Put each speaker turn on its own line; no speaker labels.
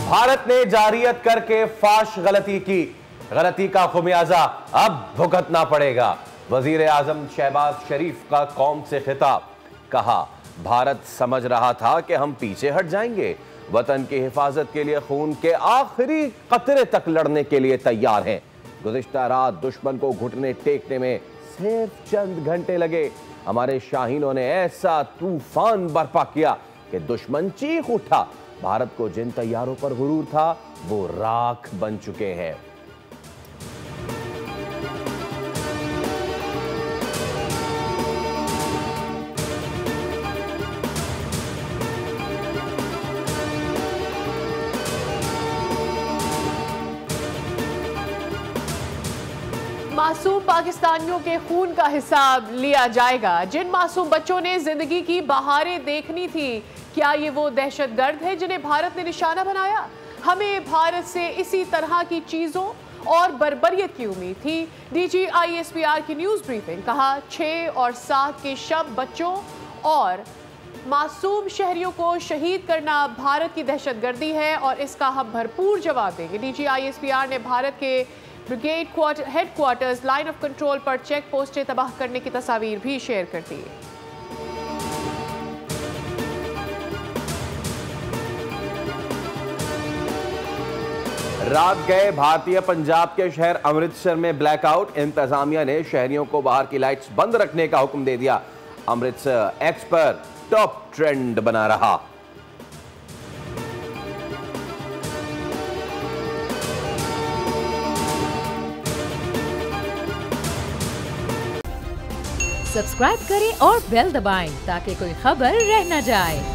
भारत ने जारियत करके फाश गलती की, गलती का खुमियाजा अब भुगतना पड़ेगा। वजीर आजम शहबाज शरीफ का कौम से खिताब, कहा भारत समझ रहा था कि हम पीछे हट जाएंगे, वतन की हिफाजत के लिए खून के आखिरी कतरे तक लड़ने के लिए तैयार हैं। गुज़िश्ता रात दुश्मन को घुटने टेकने में सिर्फ चंद घंटे लगे। हमारे शाहीनों ने ऐसा तूफान बर्पा किया कि दुश्मन चीख उठा। भारत को जिन तैयारों पर गुरूर था वो राख बन चुके हैं।
मासूम पाकिस्तानियों के खून का हिसाब लिया जाएगा। जिन मासूम बच्चों ने जिंदगी की बहारें देखनी थी, क्या ये वो दहशतगर्द है जिन्हें भारत ने निशाना बनाया? हमें भारत से इसी तरह की चीजों और बर्बरियत की उम्मीद थी। डीजी ISPR की न्यूज ब्रीफिंग, कहा 6 और 7 के शव बच्चों और मासूम शहरियों को शहीद करना भारत की दहशतगर्दी है और इसका हम भरपूर जवाब देंगे। डीजी ISPR ने भारत के brigade headquarters line of control पर चेक पोस्टें तबाह करने की तस्वीर भी शेयर कर दी।
रात गए भारतीय पंजाब के शहर अमृतसर में ब्लैकआउट। इंतजामिया ने शहरियों को बाहर की लाइट्स बंद रखने का हुक्म दे दिया। अमृतसर एक्स पर टॉप ट्रेंड बना रहा।
सब्सक्राइब करें और बेल दबाएं ताकि कोई खबर रह न जाए।